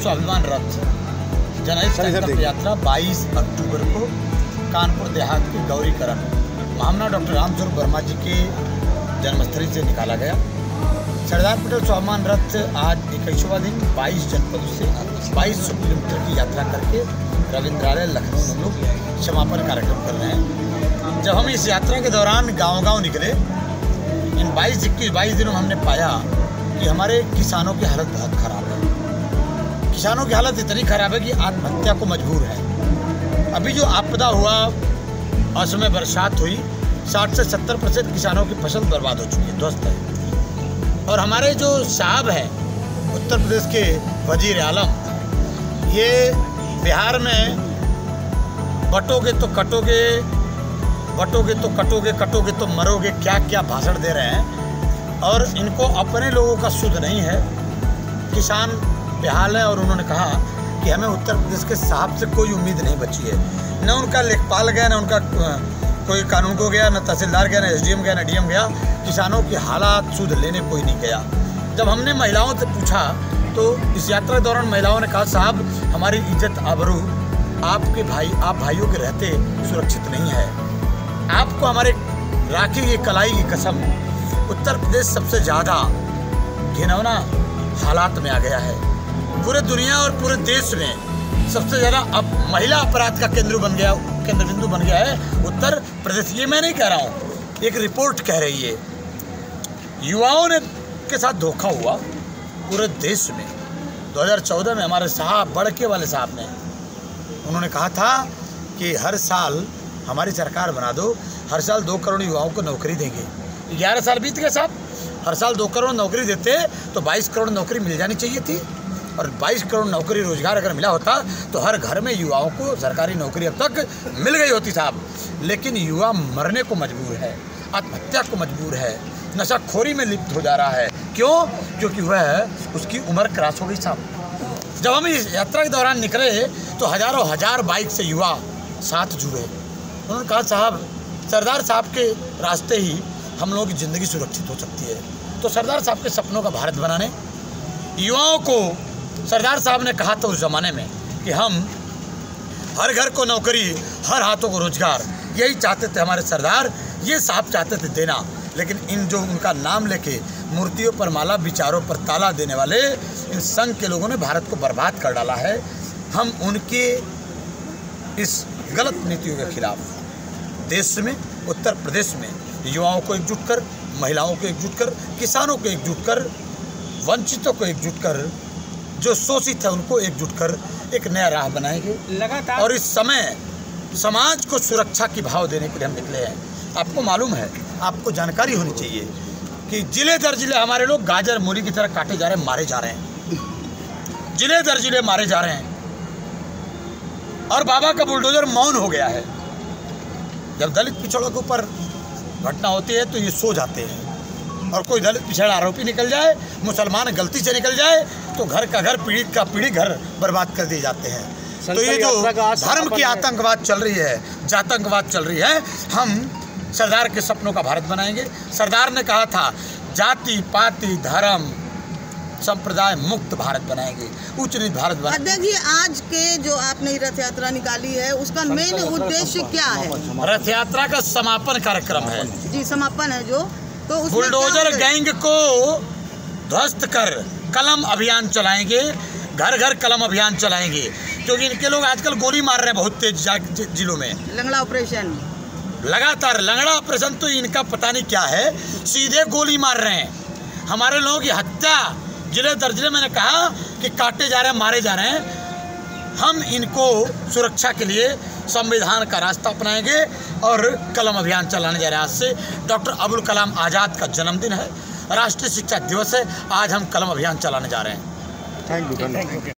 स्वाभिमान रथ जनहित संकल्प यात्रा 22 अक्टूबर को कानपुर देहात के गौरीकरण महामना डॉक्टर रामस्वरूप वर्मा जी के जन्मस्थली से निकाला गया। सरदार पटेल स्वाभिमान रथ आज 21वां दिन 22 जनपदों से 2200 किलोमीटर की यात्रा करके रविंद्रालय लखनऊ में लोग समापन कार्यक्रम कर रहे हैं। जब हम इस यात्रा के दौरान गांव-गांव निकले, इन 22 दिनों में हमने पाया कि हमारे किसानों की हालत बहुत ख़राब है। किसानों की हालत इतनी ख़राब है कि आत्महत्या को मजबूर है। अभी जो आपदा हुआ, असमय बरसात हुई, 60 से 70% किसानों की फसल बर्बाद हो चुकी है, ध्वस्त है। और हमारे जो साहब हैं उत्तर प्रदेश के वजीर आलम, ये बिहार में बटोगे तो कटोगे, बटोगे तो कटोगे, कटोगे तो मरोगे, क्या क्या भाषण दे रहे हैं। और इनको अपने लोगों का शुद्ध नहीं है, किसान बेहाल है। और उन्होंने कहा कि हमें उत्तर प्रदेश के साहब से कोई उम्मीद नहीं बची है। न उनका लेखपाल गया, न उनका कोई कानून को गया, न तहसीलदार गया, न एसडीएम गया, न डीएम गया। किसानों की हालात शुद्ध लेने कोई नहीं गया। जब हमने महिलाओं से पूछा तो इस यात्रा के दौरान महिलाओं ने कहा, साहब हमारी इज्जत आबरू आपके भाई, आप भाइयों के रहते सुरक्षित नहीं है। आपको हमारे राखी की कलाई की कसम, उत्तर प्रदेश सबसे ज़्यादा घिनौना हालात में आ गया है। पूरे दुनिया और पूरे देश में सबसे ज़्यादा अब महिला अपराध का केंद्र बिंदु बन गया है उत्तर प्रदेश। ये मैं नहीं कह रहा हूँ, एक रिपोर्ट कह रही है। युवाओं ने के साथ धोखा हुआ पूरे देश में। 2014 में हमारे साहब, बड़के वाले साहब ने, उन्होंने कहा था कि हर साल हमारी सरकार बना दो, हर साल 2 करोड़ युवाओं को नौकरी देंगे। 11 साल बीत गए साहब, हर साल 2 करोड़ नौकरी देते तो 22 करोड़ नौकरी मिल जानी चाहिए थी। और 22 करोड़ नौकरी रोजगार अगर मिला होता तो हर घर में युवाओं को सरकारी नौकरी अब तक मिल गई होती साहब। लेकिन युवा मरने को मजबूर है, आत्महत्या को मजबूर है, नशाखोरी में लिप्त हो जा रहा है। क्यों? क्योंकि वह उसकी उम्र क्रॉस हो गई साहब। जब हम इस यात्रा के दौरान निकले तो हजार बाइक से युवा साथ जुड़े। उन्होंने कहा, साहब सरदार साहब के रास्ते ही हम लोगों की ज़िंदगी सुरक्षित हो सकती है। तो सरदार साहब के सपनों का भारत बनाने युवाओं को सरदार साहब ने कहा था उस ज़माने में कि हम हर घर को नौकरी, हर हाथों को रोजगार, यही चाहते थे हमारे सरदार, ये साहब चाहते थे देना। लेकिन इन जो उनका नाम लेके मूर्तियों पर माला, विचारों पर ताला देने वाले इन संघ के लोगों ने भारत को बर्बाद कर डाला है। हम उनके इस गलत नीतियों के खिलाफ देश में, उत्तर प्रदेश में युवाओं को एकजुट कर, महिलाओं को एकजुट कर, किसानों को एकजुट कर, वंचितों को एकजुट कर, जो शोषित है उनको एकजुट कर एक नया राह बनाएंगे लगातार। और इस समय समाज को सुरक्षा की भाव देने के लिए हम निकले हैं। आपको मालूम है, आपको जानकारी होनी चाहिए कि जिले दर जिले हमारे लोग गाजर मूली की तरह काटे जा रहे हैं, मारे जा रहे हैं, जिले दर जिले मारे जा रहे हैं। और बाबा का बुलडोजर मौन हो गया है। जब दलित पिछड़ों के ऊपर घटना होती है तो ये सो जाते हैं। और कोई दलित पिछड़ा आरोपी निकल जाए, मुसलमान गलती से निकल जाए तो घर का घर, पीड़ित का पीड़ित घर बर्बाद कर दिए जाते हैं। तो ये जो धर्म की आतंकवाद चल रही है, जातंकवाद चल रही है, हम सरदार के सपनों का भारत बनाएंगे। सरदार ने कहा था, जाति पाति धर्म संप्रदाय मुक्त भारत बनाएंगे, उच्च नीच भारत बनाएंगे। देखिए, आज के जो आपने रथ यात्रा निकाली है उसका मेन उद्देश्य क्या है? रथ यात्रा का समापन कार्यक्रम है जी, समापन है जो, तो बुलडोजर गैंग को ध्वस्त कर कलम अभियान चलाएंगे, घर घर कलम अभियान चलाएंगे। क्योंकि इनके लोग आजकल गोली मार रहे हैं बहुत तेज जिलों में। लंगड़ा ऑपरेशन, लगातार लंगड़ा ऑपरेशन तो इनका पता नहीं क्या है, सीधे गोली मार रहे हैं। हमारे लोगों की हत्या जिले दर जिले, मैंने कहा कि काटे जा रहे हैं, मारे जा रहे हैं। हम इनको सुरक्षा के लिए संविधान का रास्ता अपनाएंगे और कलम अभियान चलाने जा रहे हैं। आज से डॉक्टर अब्दुल कलाम आज़ाद का जन्मदिन है, राष्ट्रीय शिक्षा दिवस है, आज हम कलम अभियान चलाने जा रहे हैं। Thank you.